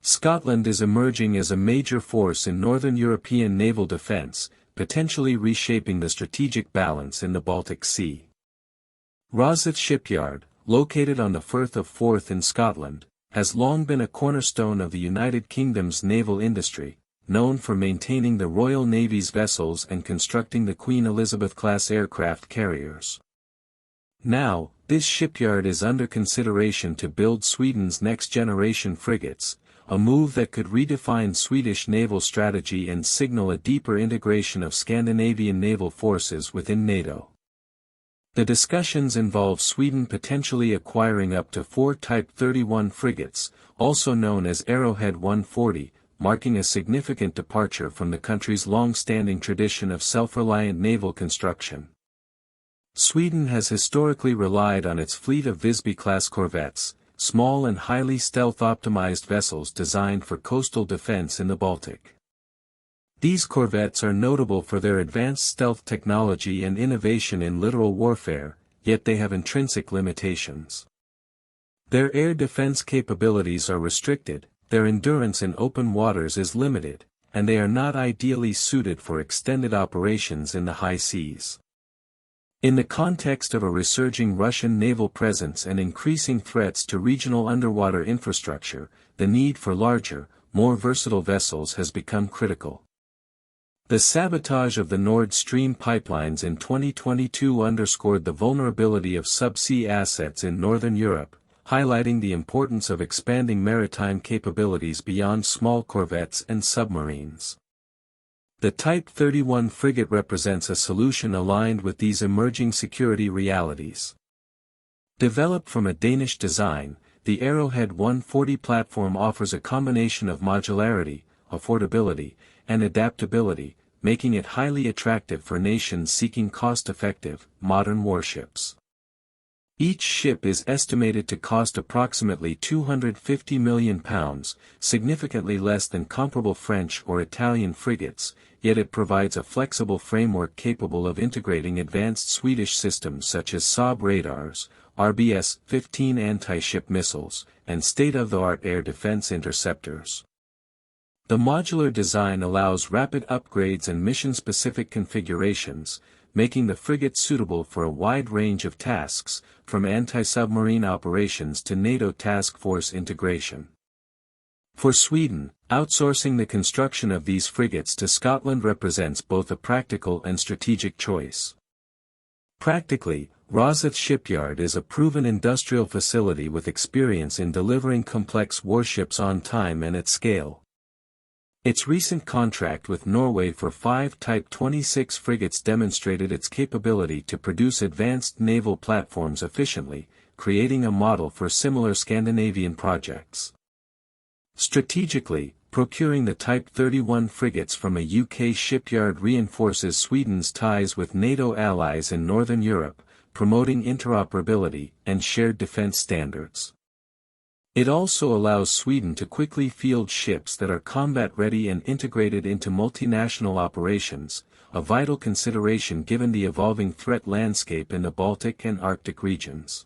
Scotland is emerging as a major force in Northern European naval defence, potentially reshaping the strategic balance in the Baltic Sea. Rosyth Shipyard, located on the Firth of Forth in Scotland, has long been a cornerstone of the United Kingdom's naval industry, known for maintaining the Royal Navy's vessels and constructing the Queen Elizabeth-class aircraft carriers. Now, this shipyard is under consideration to build Sweden's next-generation frigates, a move that could redefine Swedish naval strategy and signal a deeper integration of Scandinavian naval forces within NATO. The discussions involve Sweden potentially acquiring up to 4 Type 31 frigates, also known as Arrowhead 140, marking a significant departure from the country's long-standing tradition of self-reliant naval construction. Sweden has historically relied on its fleet of Visby-class corvettes, small and highly stealth-optimized vessels designed for coastal defense in the Baltic. These corvettes are notable for their advanced stealth technology and innovation in littoral warfare, yet they have intrinsic limitations. Their air defense capabilities are restricted, their endurance in open waters is limited, and they are not ideally suited for extended operations in the high seas. In the context of a resurging Russian naval presence and increasing threats to regional underwater infrastructure, the need for larger, more versatile vessels has become critical. The sabotage of the Nord Stream pipelines in 2022 underscored the vulnerability of subsea assets in Northern Europe, highlighting the importance of expanding maritime capabilities beyond small corvettes and submarines. The Type 31 frigate represents a solution aligned with these emerging security realities. Developed from a Danish design, the Arrowhead 140 platform offers a combination of modularity, affordability, and adaptability, making it highly attractive for nations seeking cost-effective, modern warships. Each ship is estimated to cost approximately £250 million, significantly less than comparable French or Italian frigates, yet it provides a flexible framework capable of integrating advanced Swedish systems such as Saab radars, RBS-15 anti-ship missiles, and state-of-the-art air defense interceptors. The modular design allows rapid upgrades and mission-specific configurations, making the frigate suitable for a wide range of tasks, from anti-submarine operations to NATO task force integration. For Sweden, outsourcing the construction of these frigates to Scotland represents both a practical and strategic choice. Practically, Rosyth Shipyard is a proven industrial facility with experience in delivering complex warships on time and at scale. Its recent contract with Norway for 5 Type 26 frigates demonstrated its capability to produce advanced naval platforms efficiently, creating a model for similar Scandinavian projects. Strategically, procuring the Type 31 frigates from a UK shipyard reinforces Sweden's ties with NATO allies in Northern Europe, promoting interoperability and shared defense standards. It also allows Sweden to quickly field ships that are combat-ready and integrated into multinational operations, a vital consideration given the evolving threat landscape in the Baltic and Arctic regions.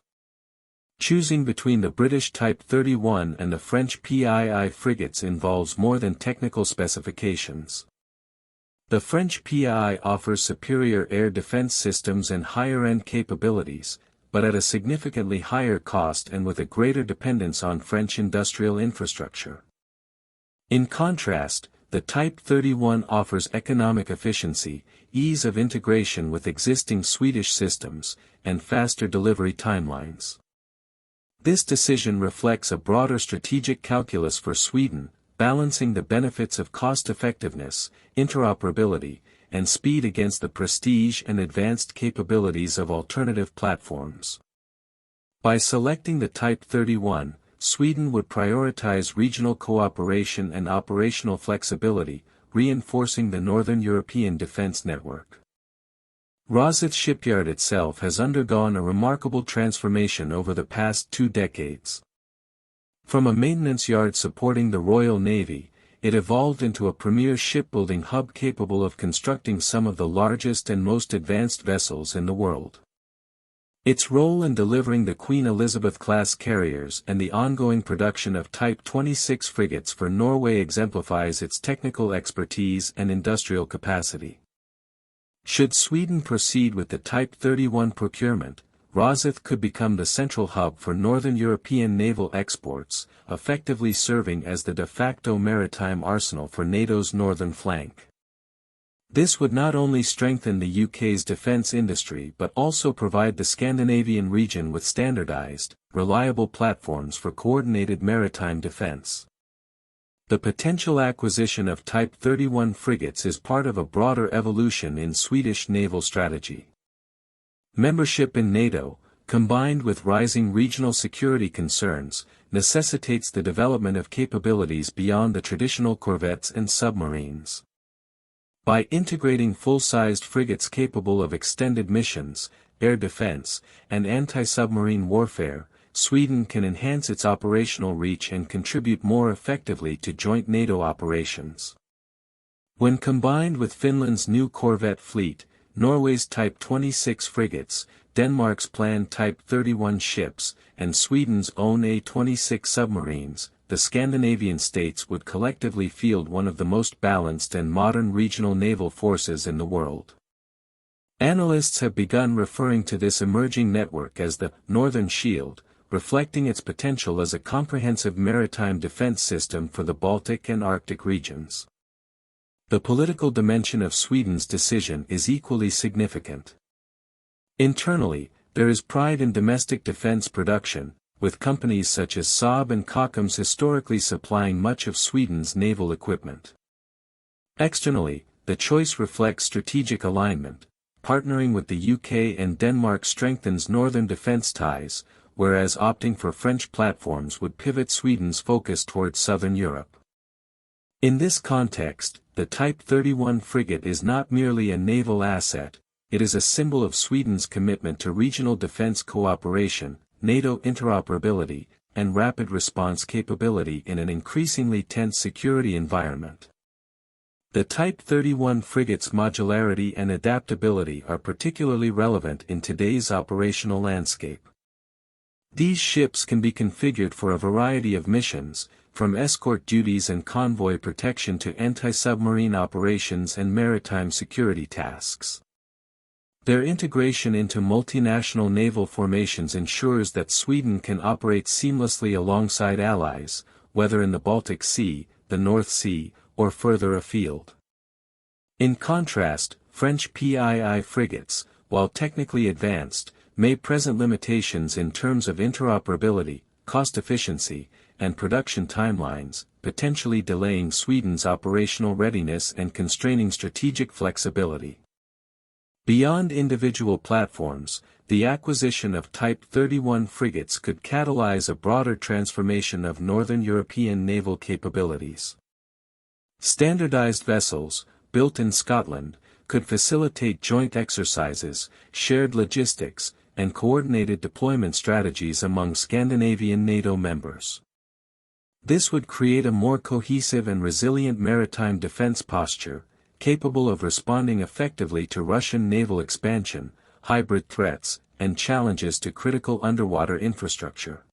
Choosing between the British Type 31 and the French PII frigates involves more than technical specifications. The French PII offers superior air defense systems and higher-end capabilities, but at a significantly higher cost and with a greater dependence on French industrial infrastructure. In contrast, the Type 31 offers economic efficiency, ease of integration with existing Swedish systems, and faster delivery timelines. This decision reflects a broader strategic calculus for Sweden, balancing the benefits of cost-effectiveness, interoperability, and speed against the prestige and advanced capabilities of alternative platforms. By selecting the Type 31, Sweden would prioritize regional cooperation and operational flexibility, reinforcing the Northern European defense network. Rosyth Shipyard itself has undergone a remarkable transformation over the past 2 decades. From a maintenance yard supporting the Royal Navy, it evolved into a premier shipbuilding hub capable of constructing some of the largest and most advanced vessels in the world. Its role in delivering the Queen Elizabeth-class carriers and the ongoing production of Type 26 frigates for Norway exemplifies its technical expertise and industrial capacity. Should Sweden proceed with the Type 31 procurement, Rosyth could become the central hub for Northern European naval exports, effectively serving as the de facto maritime arsenal for NATO's northern flank. This would not only strengthen the UK's defence industry but also provide the Scandinavian region with standardised, reliable platforms for coordinated maritime defence. The potential acquisition of Type 31 frigates is part of a broader evolution in Swedish naval strategy. Membership in NATO, combined with rising regional security concerns, necessitates the development of capabilities beyond the traditional corvettes and submarines. By integrating full-sized frigates capable of extended missions, air defense, and anti-submarine warfare, Sweden can enhance its operational reach and contribute more effectively to joint NATO operations. When combined with Finland's new corvette fleet, Norway's Type 26 frigates, Denmark's planned Type 31 ships, and Sweden's own A-26 submarines, the Scandinavian states would collectively field one of the most balanced and modern regional naval forces in the world. Analysts have begun referring to this emerging network as the Northern Shield, reflecting its potential as a comprehensive maritime defense system for the Baltic and Arctic regions. The political dimension of Sweden's decision is equally significant. Internally, there is pride in domestic defense production, with companies such as Saab and Kockums historically supplying much of Sweden's naval equipment. Externally, the choice reflects strategic alignment. Partnering with the UK and Denmark strengthens northern defense ties, whereas opting for French platforms would pivot Sweden's focus towards southern Europe. In this context, the Type 31 frigate is not merely a naval asset, it is a symbol of Sweden's commitment to regional defense cooperation, NATO interoperability, and rapid response capability in an increasingly tense security environment. The Type 31 frigate's modularity and adaptability are particularly relevant in today's operational landscape. These ships can be configured for a variety of missions, from escort duties and convoy protection to anti-submarine operations and maritime security tasks. Their integration into multinational naval formations ensures that Sweden can operate seamlessly alongside allies, whether in the Baltic Sea, the North Sea, or further afield. In contrast, French PII frigates, while technically advanced, may present limitations in terms of interoperability, cost efficiency, and production timelines, potentially delaying Sweden's operational readiness and constraining strategic flexibility. Beyond individual platforms, the acquisition of Type 31 frigates could catalyze a broader transformation of Northern European naval capabilities. Standardized vessels, built in Scotland, could facilitate joint exercises, shared logistics, and coordinated deployment strategies among Scandinavian NATO members. This would create a more cohesive and resilient maritime defense posture, capable of responding effectively to Russian naval expansion, hybrid threats, and challenges to critical underwater infrastructure.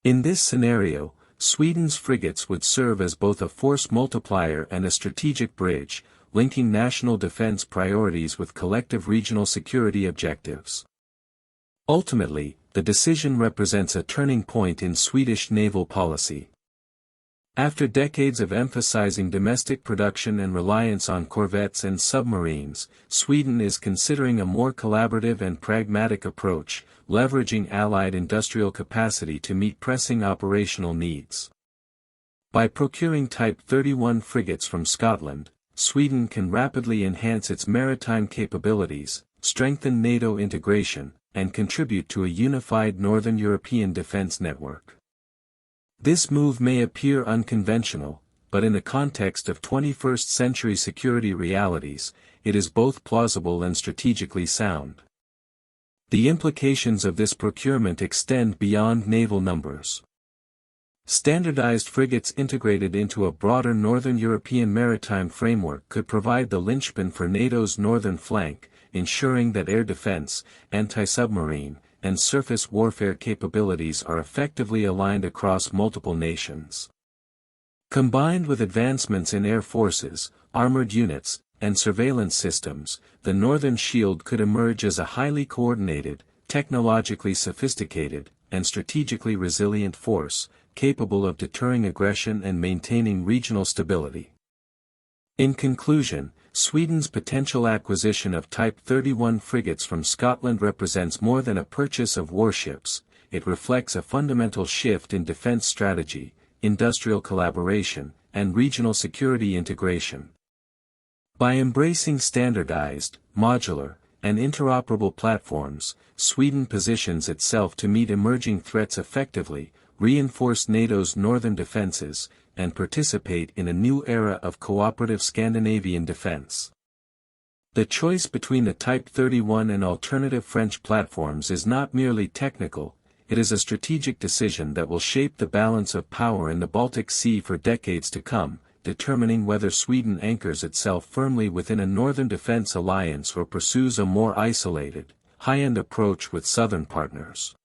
In this scenario, Sweden's frigates would serve as both a force multiplier and a strategic bridge, linking national defense priorities with collective regional security objectives. Ultimately, the decision represents a turning point in Swedish naval policy. After decades of emphasizing domestic production and reliance on corvettes and submarines, Sweden is considering a more collaborative and pragmatic approach, leveraging Allied industrial capacity to meet pressing operational needs. By procuring Type 31 frigates from Scotland, Sweden can rapidly enhance its maritime capabilities, strengthen NATO integration, and contribute to a unified Northern European defense network. This move may appear unconventional, but in the context of 21st-century security realities, it is both plausible and strategically sound. The implications of this procurement extend beyond naval numbers. Standardized frigates integrated into a broader Northern European maritime framework could provide the linchpin for NATO's northern flank, ensuring that air defense, anti-submarine, and surface warfare capabilities are effectively aligned across multiple nations. Combined with advancements in air forces, armored units, and surveillance systems, the Northern Shield could emerge as a highly coordinated, technologically sophisticated, and strategically resilient force, capable of deterring aggression and maintaining regional stability. In conclusion, Sweden's potential acquisition of Type 31 frigates from Scotland represents more than a purchase of warships. It reflects a fundamental shift in defense strategy, industrial collaboration, and regional security integration. By embracing standardized, modular, and interoperable platforms, Sweden positions itself to meet emerging threats effectively, reinforce NATO's northern defenses, and participate in a new era of cooperative Scandinavian defense. The choice between the Type 31 and alternative French platforms is not merely technical, it is a strategic decision that will shape the balance of power in the Baltic Sea for decades to come, determining whether Sweden anchors itself firmly within a northern defense alliance or pursues a more isolated, high-end approach with southern partners.